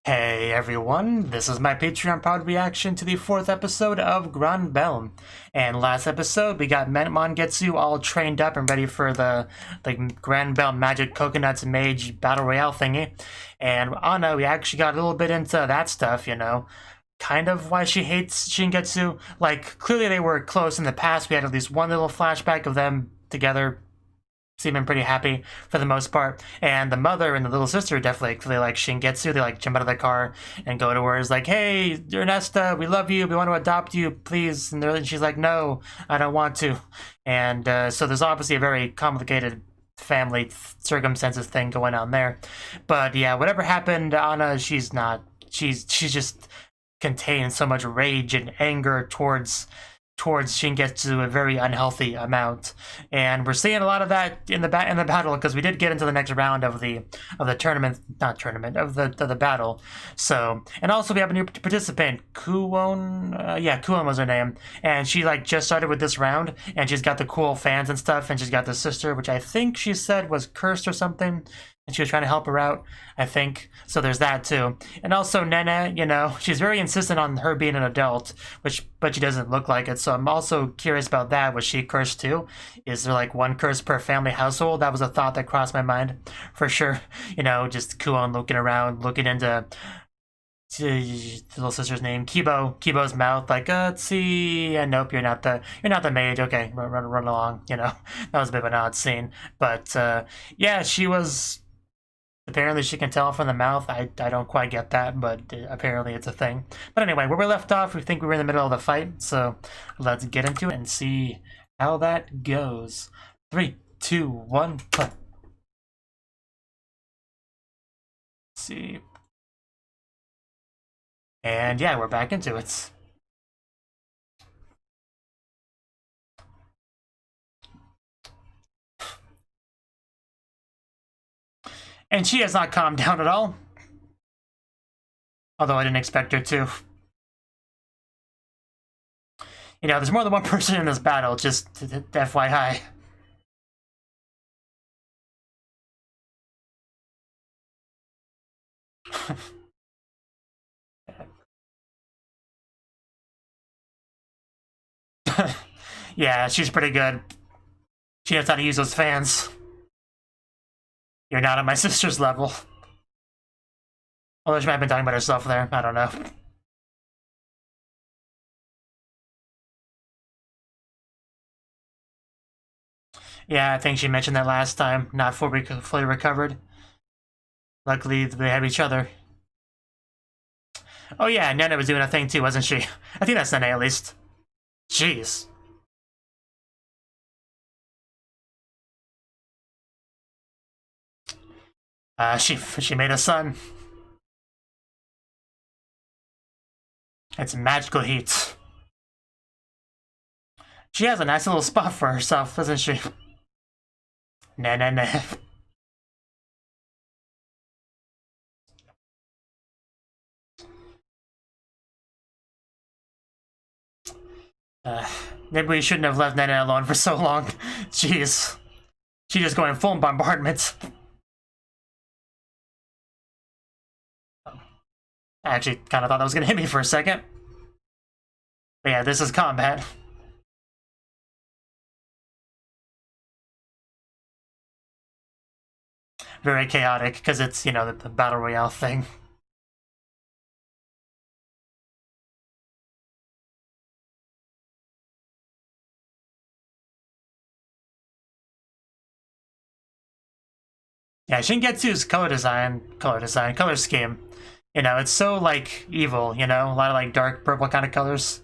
Hey everyone, this is my Patreon proud reaction to the 4th episode of Granbelm. And last episode, we got Mangetsu all trained up and ready for the Granbelm Magic Coconuts Mage Battle Royale thingy. And Anna, we actually got a little bit into that stuff, you know. Kind of why she hates Shingetsu. Like, clearly they were close in the past. We had at least one little flashback of them together seeming pretty happy for the most part. And the mother and the little sister definitely like Shingetsu. They like jump out of the car and go to her. It's like, hey, Ernesta, we love you. We want to adopt you, please. And she's like, no, I don't want to. And so there's obviously a very complicated family circumstances thing going on there. But yeah, whatever happened to Anna, she's just contained so much rage and anger towards Shingetsu, a very unhealthy amount, and we're seeing a lot of that in the battle because we did get into the next round of the battle. So, and also we have a new participant, Kuon. Yeah, Kuon was her name, and she like just started with this round, and she's got the cool fans and stuff, and she's got the sister, which I think she said was cursed or something. And she was trying to help her out, I think. So there's that too. And also Nene, you know, she's very insistent on her being an adult, but she doesn't look like it. So I'm also curious about that. Was she cursed too? Is there like one curse per family household? That was a thought that crossed my mind for sure. You know, just Kuon looking around, looking into the little sister's name, Kibo's mouth, like, let's see, yeah, nope, you're not the mage, okay, run along, you know. That was a bit of an odd scene. But yeah, she was. Apparently she can tell from the mouth. I don't quite get that, but apparently it's a thing. But anyway, where we left off, we think we were in the middle of the fight, so let's get into it and see how that goes. 3, 2, 1, play. Let's see. And yeah, we're back into it. And she has not calmed down at all. Although I didn't expect her to. You know, there's more than one person in this battle, just FYI. Yeah, she's pretty good. She knows how to use those fans. You're not at my sister's level. Although she might have been talking about herself there. I don't know. Yeah, I think she mentioned that last time. Not fully recovered. Luckily, they have each other. Oh yeah, Nana was doing a thing too, wasn't she? I think that's Nana at least. Jeez. She made a son. It's magical heat. She has a nice little spot for herself, doesn't she? Nah. Maybe we shouldn't have left Nana alone for so long. Jeez. She's just going full bombardment. I actually kind of thought that was going to hit me for a second. But yeah, this is combat. Very chaotic, because it's, you know, the Battle Royale thing. Yeah, Shingetsu's color scheme. You know, it's so, like, evil, you know? A lot of, like, dark purple kind of colors.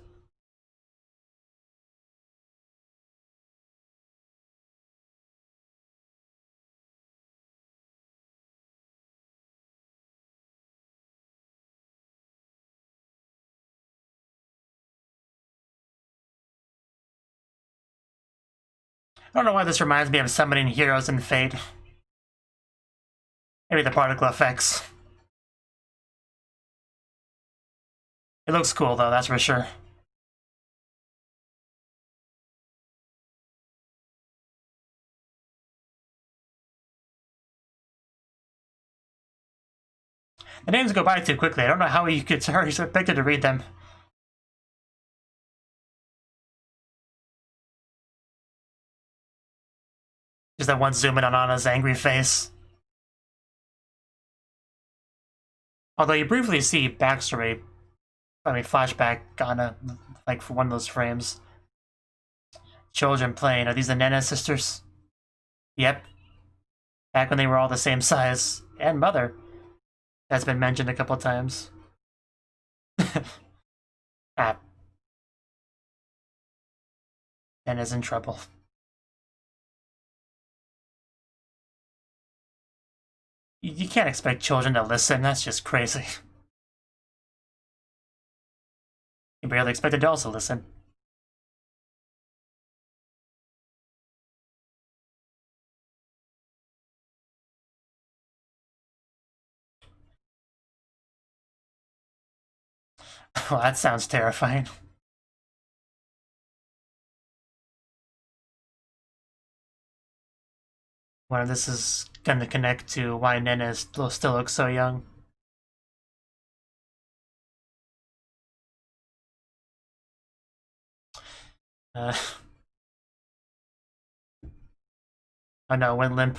I don't know why this reminds me of summoning heroes in Fate. Maybe the particle effects. It looks cool, though, that's for sure. The names go by too quickly. I don't know how you could are expected to read them. Just that one zoom in on Anna's angry face. Although you briefly see backstory, flashback Anna, like for one of those frames. Children playing. Are these the Nana sisters? Yep. Back when they were all the same size. And mother. That's been mentioned a couple times. Nana's in trouble. You can't expect children to listen, that's just crazy. You barely expect adults to listen. Well, that sounds terrifying. Wonder if this is gonna connect to why Nana still looks so young. Oh no, went limp.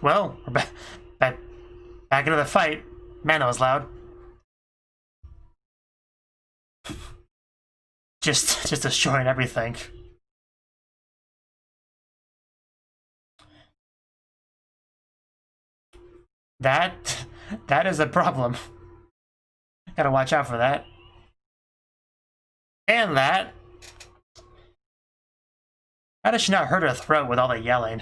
Well, we're back into the fight. Man, that was loud. Just destroying everything. That is a problem. Gotta watch out for that. And that. How does she not hurt her throat with all the yelling?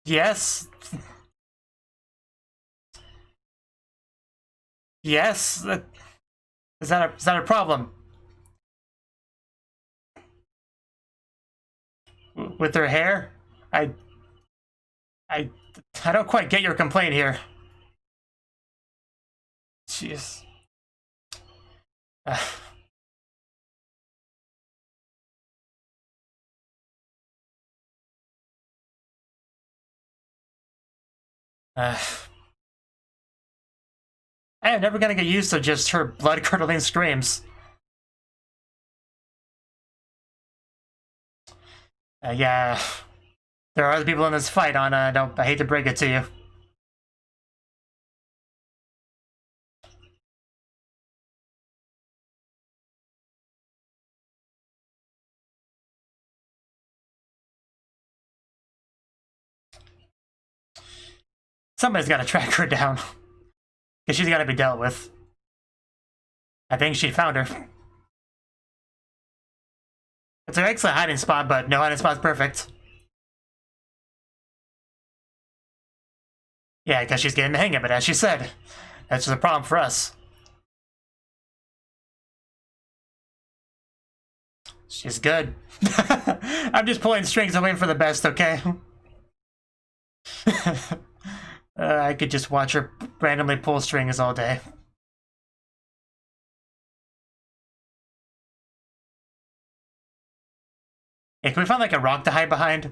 Yes. Yes. Is that a problem? With her hair? I don't quite get your complaint here. Jeez. I am never gonna get used to just her blood-curdling screams. Yeah, there are other people in this fight, Anna. I hate to break it to you. Somebody's gotta track her down. Because she's gotta be dealt with. I think she found her. It's an excellent hiding spot, but no hiding spot's perfect. Yeah, because she's getting the hang of it, as she said. That's just a problem for us. She's good. I'm just pulling strings and waiting for the best, okay? I could just watch her randomly pull strings all day. Hey, can we find like a rock to hide behind?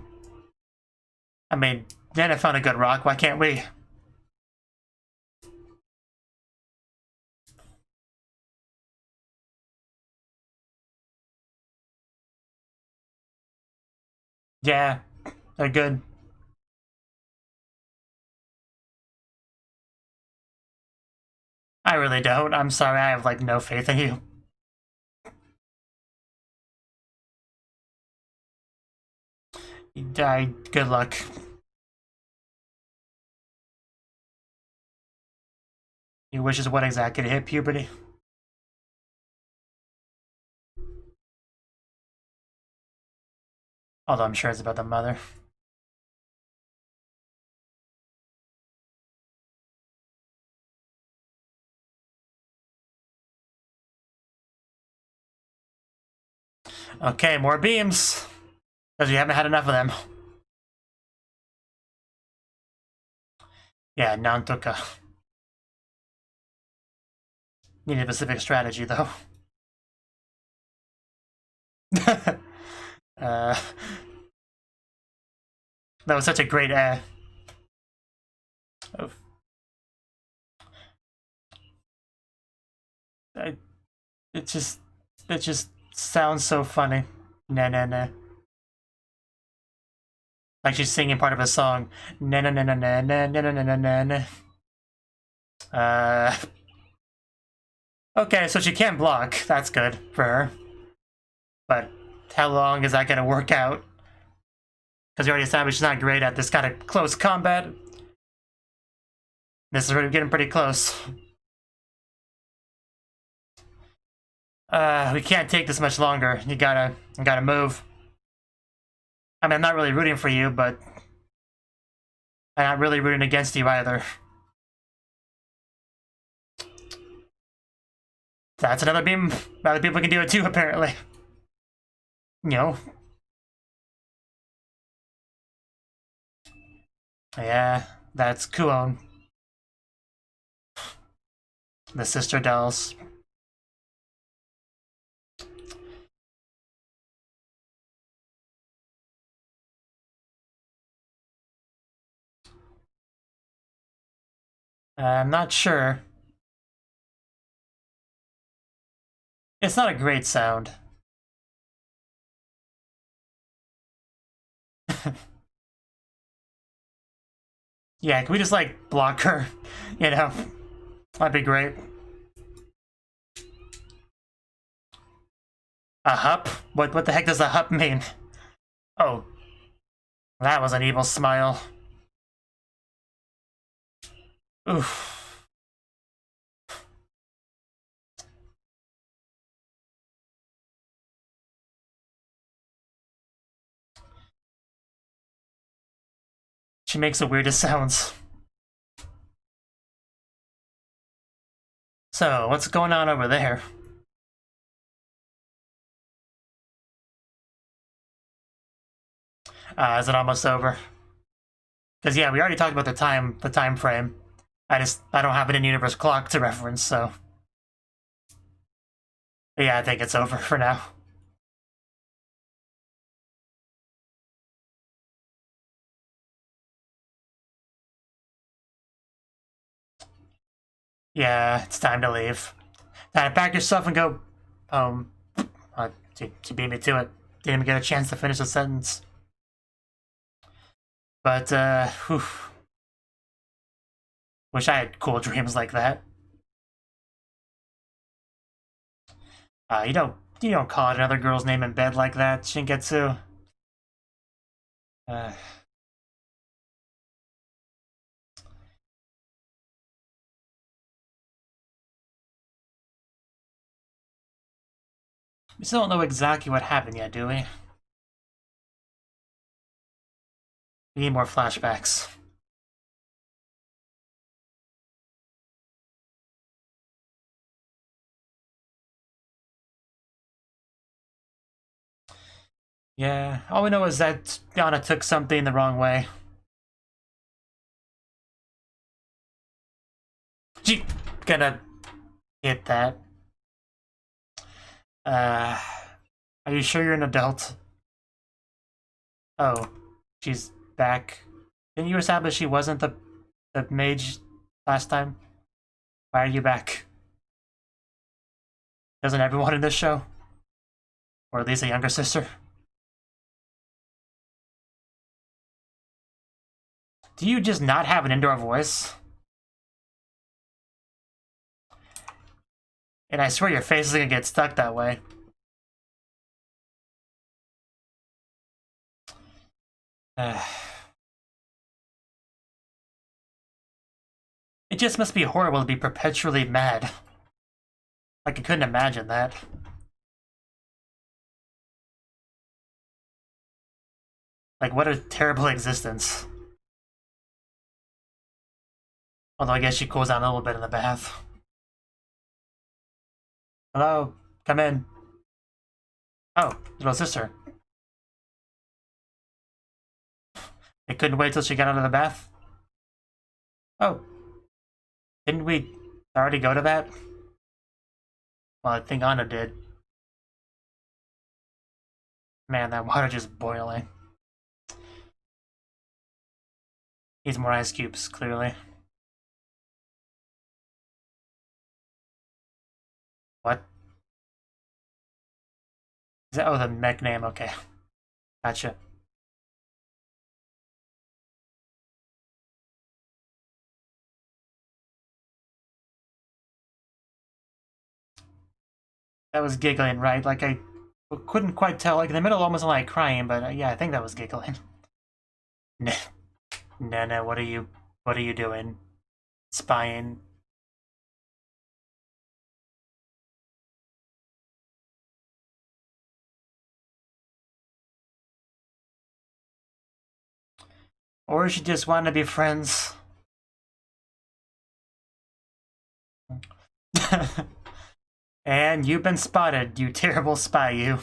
I mean, Nana found a good rock, why can't we? Yeah, they're good. I really don't. I'm sorry, I have like no faith in you. You died. Good luck. Your wish is what exactly to hit puberty? Although I'm sure it's about the mother. Okay, more beams. Because we haven't had enough of them. Yeah, Nantoka. Need a specific strategy, though. That was such a great Oh. It just sounds so funny. Nah, nah, nah. Like she's singing part of a song. Nah, nah, nah, nah, nah, nah, nah, nah, nah, nah, nah. Okay, so she can block. That's good for her. But how long is that gonna work out? Because we already established she's not great at this kind of close combat. This is really getting pretty close. We can't take this much longer. You gotta move. I mean, I'm not really rooting for you, but I'm not really rooting against you either. That's another beam. Other people can do it too, apparently. You know. Yeah, that's Kuon. The sister dolls. I'm not sure. It's not a great sound. Yeah, can we just, like, block her? You know? That'd be great. A hup? What the heck does a hup mean? Oh. That was an evil smile. Oof. She makes the weirdest sounds. So, what's going on over there? Is it almost over? Because yeah, we already talked about the time frame. I don't have an in-universe clock to reference, so but yeah, I think it's over for now. Yeah, it's time to leave. Time to pack yourself and go home. She beat me to it. Didn't even get a chance to finish the sentence. But, whew. Wish I had cool dreams like that. You don't call out another girl's name in bed like that, Shinketsu. We still don't know exactly what happened yet, do we? We need more flashbacks. Yeah, all we know is that Yana took something the wrong way. She gonna hit that. Are you sure you're an adult? Oh, she's back. Didn't you establish she wasn't the mage last time? Why are you back? Doesn't everyone in this show? Or at least a younger sister? Do you just not have an indoor voice? And I swear your face is gonna get stuck that way. It just must be horrible to be perpetually mad. Like, I couldn't imagine that. Like, what a terrible existence. Although I guess she cools down a little bit in the bath. Hello? Come in. Oh, little sister. It couldn't wait till she got out of the bath? Oh. Didn't we already go to that? Well, I think Anna did. Man, that water just boiling. Needs more ice cubes, clearly. What? Is that, oh, the mech name, okay. Gotcha. That was giggling, right? Like, I couldn't quite tell. Like, in the middle, almost like crying, but yeah, I think that was giggling. No, what are you doing? Spying? Or she just wanted to be friends? And you've been spotted, you terrible spy, you.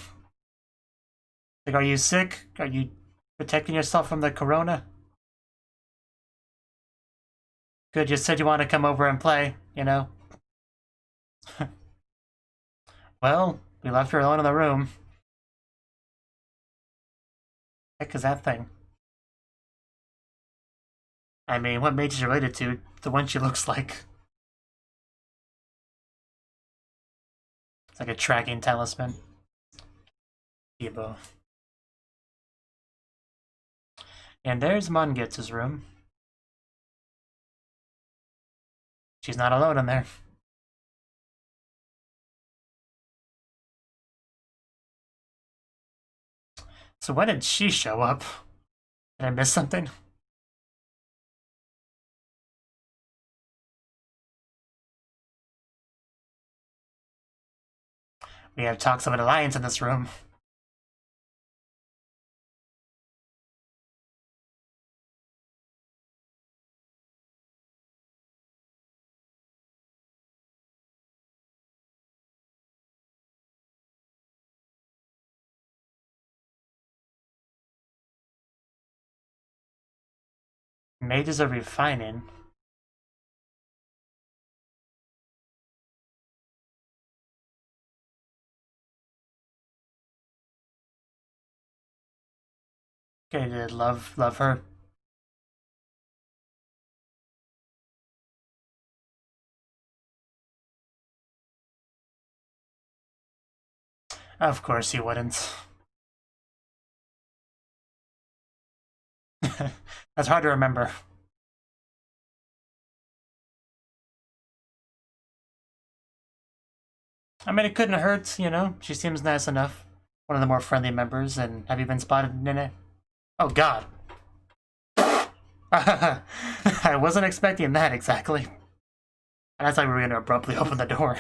Like, are you sick? Are you protecting yourself from the corona? Good, you said you want to come over and play, you know? Well, we left her alone in the room. Heck is that thing? I mean, what mage is she related to? The one she looks like. It's like a tracking talisman. Ibo. And there's Mangetsu's room. She's not alone in there. So when did she show up? Did I miss something? We have talks of an alliance in this room. Mages are refining. Okay, did love her. Of course he wouldn't. That's hard to remember. I mean, it couldn't hurt, you know? She seems nice enough. One of the more friendly members, and have you been spotted, Nene? Oh, God. I wasn't expecting that, exactly. I thought we were going to abruptly open the door.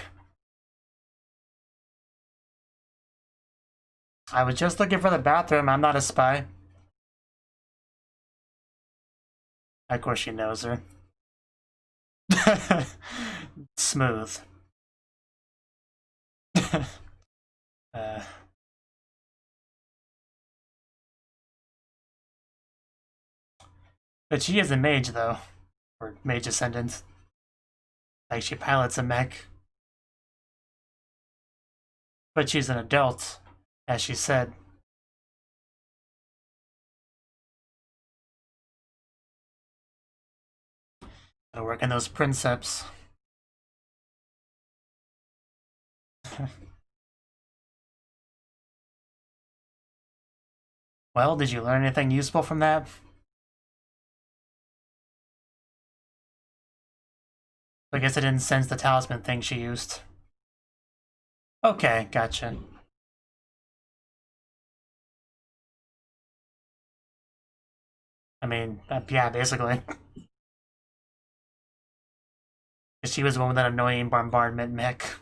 I was just looking for the bathroom. I'm not a spy. Of course she knows her. Smooth. But she is a mage, though. Or mage ascendant. Like, she pilots a mech. But she's an adult, as she said. Gotta work on those princeps. Well, did you learn anything useful from that? I guess I didn't sense the talisman thing she used. Okay, gotcha. I mean, yeah, basically. She was the one with that annoying bombardment mech.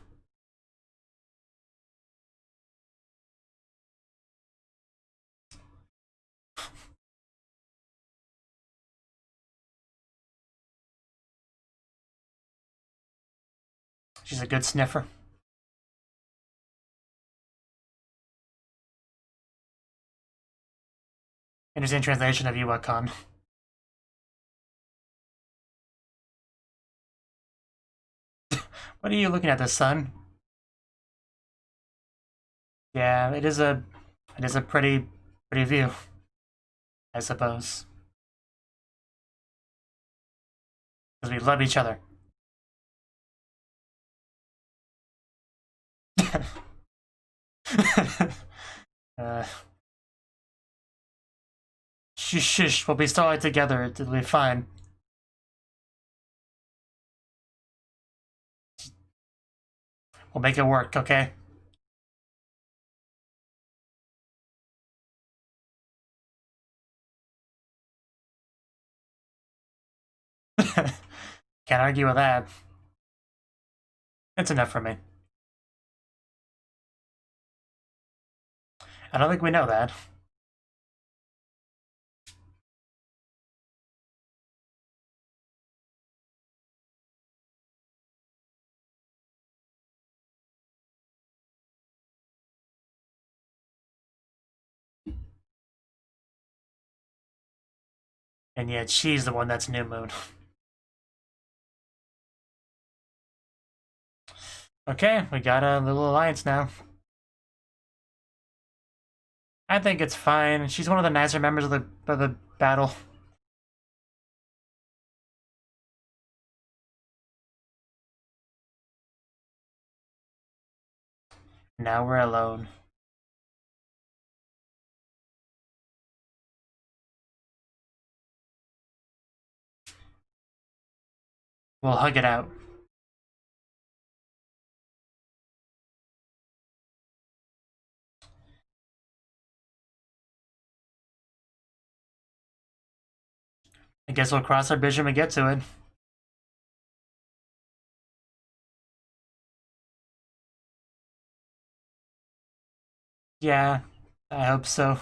She's a good sniffer. Interesting translation of Iwachan. What are you looking at, the sun? Yeah, it is a It is a pretty view, I suppose. Because we love each other. Shush, we'll be starting together. It'll be fine. We'll make it work, okay? Can't argue with that. It's enough for me. I don't think we know that. And yet she's the one that's New Moon. Okay, we got a little alliance now. I think it's fine. She's one of the nicer members of the battle. Now we're alone. We'll hug it out. I guess we'll cross our bridge when we get to it. Yeah, I hope so.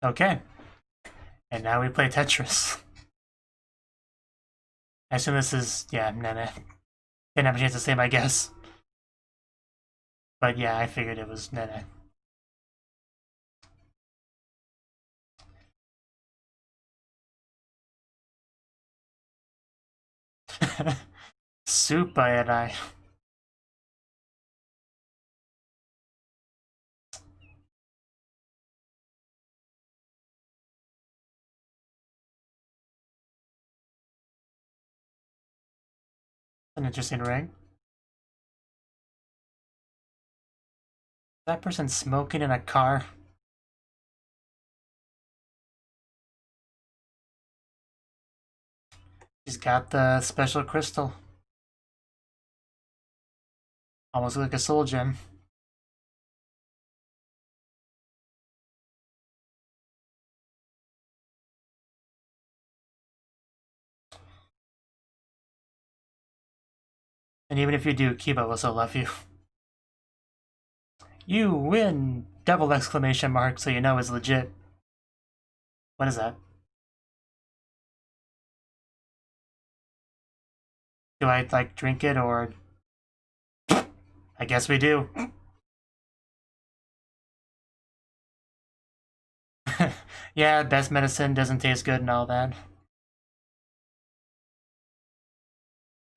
Okay. And now we play Tetris. I assume this is, yeah, Nene. Didn't have a chance to say my guess. But yeah, I figured it was Nene. Super and I. An interesting ring. That person smoking in a car. She's got the special crystal. Almost like a soul gem. And even if you do, Kiba will still love you. You win! Double exclamation mark, so you know it's legit. What is that? Do I, like, drink it, or... I guess we do. Yeah, best medicine doesn't taste good and all that.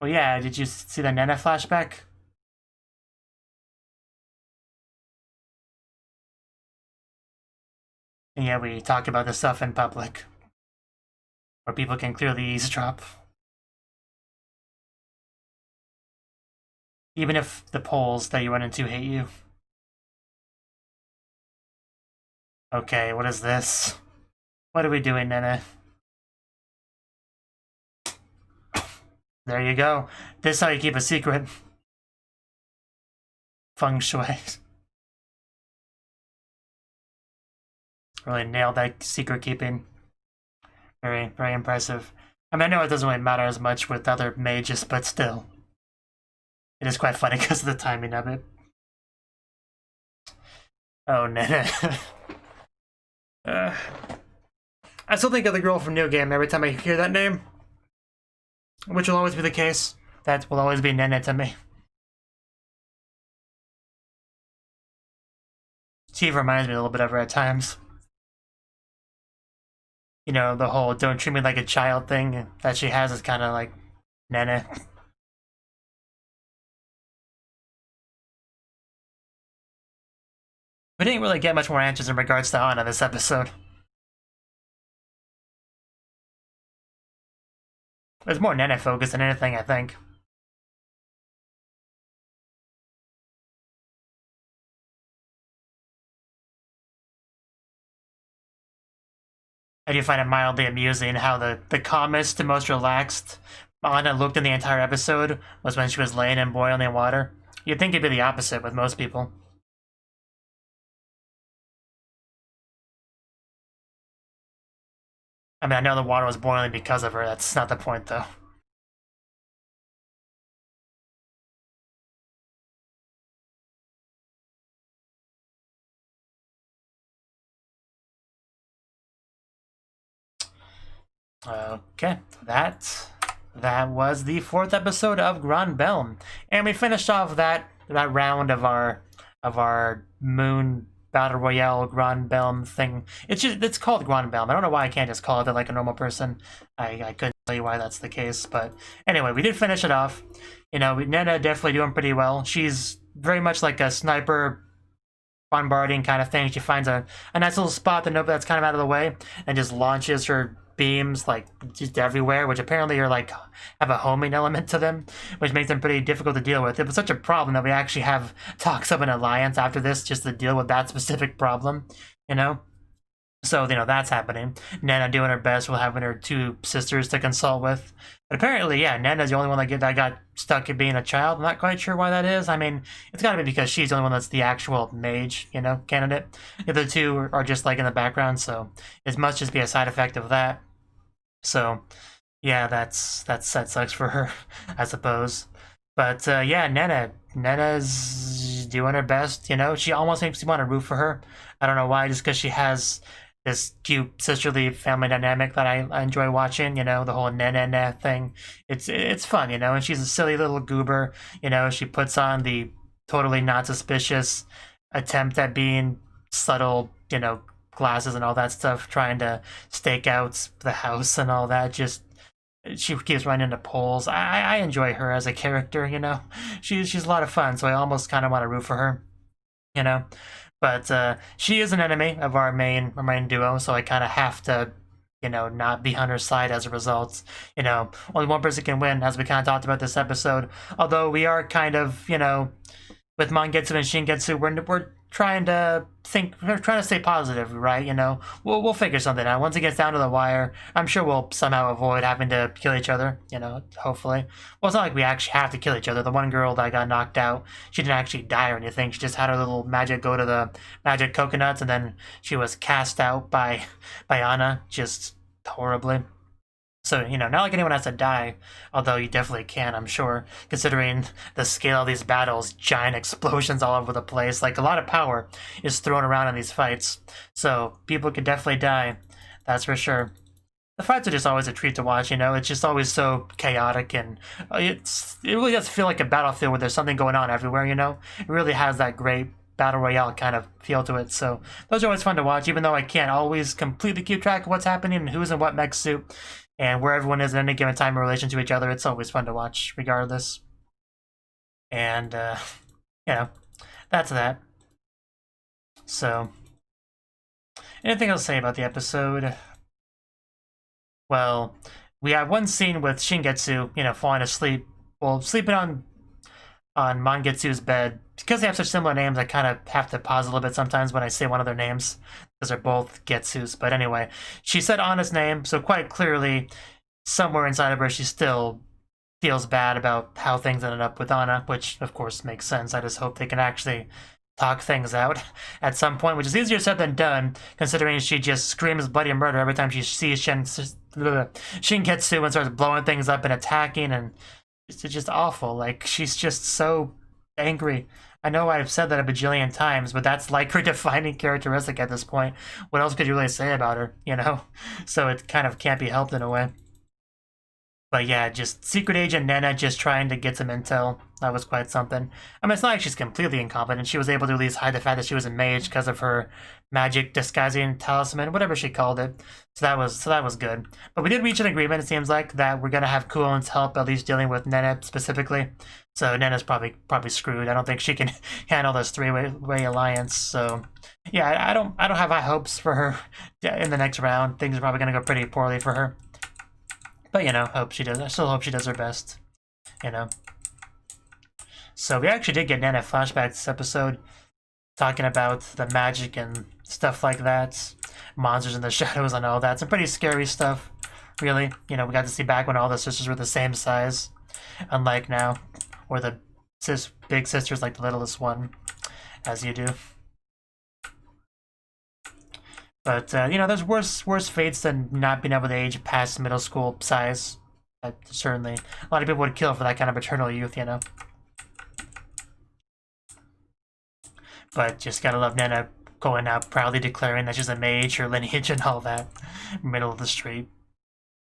Well, yeah, did you see the Nene flashback? And yeah, we talk about this stuff in public. Where people can clearly eavesdrop. Even if the polls that you run into hate you. Okay, what is this? What are we doing, Nene? There you go. This is how you keep a secret. Feng Shui. Really nailed that secret keeping. Very, very impressive. I mean, I know it doesn't really matter as much with other mages, but still. It is quite funny because of the timing of it. Oh, Nene. I still think of the girl from New Game every time I hear that name. Which will always be the case. That will always be Nene to me. She reminds me a little bit of her at times. You know, the whole don't treat me like a child thing that she has is kind of like Nene. We didn't really get much more answers in regards to Anna this episode. It's more Nene focused than anything, I think. I do find it mildly amusing how the calmest and most relaxed Anna looked in the entire episode was when she was laying in boiling water. You'd think it'd be the opposite with most people. I mean, I know the water was boiling because of her. That's not the point, though. Okay, that was the 4th episode of Granbelm, and we finished off that round of our Moon Battle Royale Granbelm thing. It's called Granbelm. I don't know why I can't just call it like a normal person. I couldn't tell you why that's the case, but anyway, we did finish it off. You know, Nena definitely doing pretty well. She's very much like a sniper bombarding kind of thing. She finds a nice little spot that's kind of out of the way and just launches her beams like just everywhere, which apparently are like have a homing element to them, which makes them pretty difficult to deal with. It was such a problem that we actually have talks of an alliance after this just to deal with that specific problem, you know? So, you know, that's happening. Nana doing her best while having her 2 sisters to consult with. But apparently, yeah, Nana's the only one that got stuck at being a child. I'm not quite sure why that is. I mean, it's gotta be because she's the only one that's the actual mage, you know, candidate. The other 2 are just like in the background, so it must just be a side effect of that. So, yeah, that sucks for her, I suppose. But yeah, Nena's doing her best. You know, she almost makes me want to root for her. I don't know why, just because she has this cute sisterly family dynamic that I enjoy watching. You know, the whole Nene thing. It's fun, you know. And she's a silly little goober. You know, she puts on the totally not suspicious attempt at being subtle. You know, glasses and all that stuff, trying to stake out the house and all that. Just she keeps running into poles. I enjoy her as a character, you know. She's a lot of fun, so I almost kind of want to root for her, you know. But she is an enemy of our main duo, so I kind of have to, you know, not be on her side as a result. You know, only one person can win, as we kind of talked about this episode. Although we are kind of, you know, with Mangetsu and Shingetsu, we're trying to stay positive, right? You know, we'll figure something out. Once it gets down to the wire, I'm sure we'll somehow avoid having to kill each other, you know, hopefully. Well, it's not like we actually have to kill each other. The one girl that got knocked out, she didn't actually die or anything. She just had her little magic go to the magic coconuts, and then she was cast out by Anna, just horribly. So, you know, not like anyone has to die, although you definitely can, I'm sure, considering the scale of these battles, giant explosions all over the place. Like, a lot of power is thrown around in these fights, so people could definitely die, that's for sure. The fights are just always a treat to watch, you know? It's just always so chaotic, and it really does feel like a battlefield where there's something going on everywhere, you know? It really has that great Battle Royale kind of feel to it, so those are always fun to watch, even though I can't always completely keep track of what's happening and who's in what mech suit. And where everyone is at any given time in relation to each other, it's always fun to watch, regardless. And, you know, that's that. So, anything else to say about the episode? Well, we have one scene with Shingetsu, you know, falling asleep. Well, sleeping on Mangetsu's bed. Because they have such similar names, I kind of have to pause a little bit sometimes when I say one of their names, because they're both Getsus. But anyway, she said Anna's name, so quite clearly, somewhere inside of her, she still feels bad about how things ended up with Anna, which, of course, makes sense. I just hope they can actually talk things out at some point, which is easier said than done, considering she just screams bloody murder every time she sees Shingetsu and starts blowing things up and attacking, and it's just awful. Like, she's just so angry. I know I've said that a bajillion times, but that's like her defining characteristic at this point. What else could you really say about her, you know? So it kind of can't be helped in a way. But yeah, just Secret Agent Nana just trying to get some intel. That was quite something. I mean, it's not like she's completely incompetent. She was able to at least hide the fact that she was a mage because of her magic disguising talisman, whatever she called it. So that was good. But we did reach an agreement, it seems like, that we're gonna have Kuon's help at least dealing with Nana specifically. So Nana's probably screwed. I don't think she can handle this three-way alliance. So yeah, I don't have high hopes for her in the next round. Things are probably gonna go pretty poorly for her. But, you know, hope she does. I still hope she does her best, you know. So we actually did get Nana flashbacks this episode, talking about the magic and stuff like that, monsters in the shadows and all that. Some pretty scary stuff, really. You know, we got to see back when all the sisters were the same size, unlike now, or the big sisters like the littlest one, as you do. But, you know, there's worse fates than not being able to age past middle school size. Certainly, a lot of people would kill for that kind of eternal youth, you know. But just gotta love Nana going out proudly declaring that she's a mage, her lineage and all that. Middle of the street.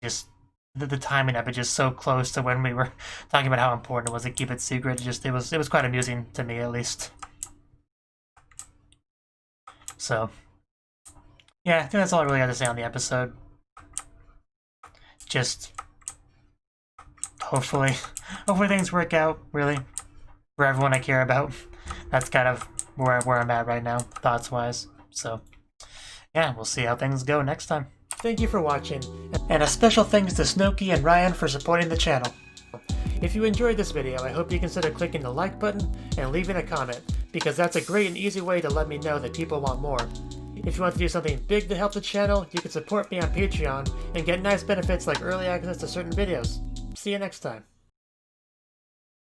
Just, the timing of it just so close to when we were talking about how important it was to keep it secret. Just, it was quite amusing to me, at least. So... yeah, I think that's all I really got to say on the episode. Just hopefully things work out, really, for everyone I care about. That's kind of where I'm at right now, thoughts-wise. So, yeah, we'll see how things go next time. Thank you for watching, and a special thanks to Cnouki and Ryan for supporting the channel. If you enjoyed this video, I hope you consider clicking the like button and leaving a comment, because that's a great and easy way to let me know that people want more. If you want to do something big to help the channel, you can support me on Patreon and get nice benefits like early access to certain videos. See you next time.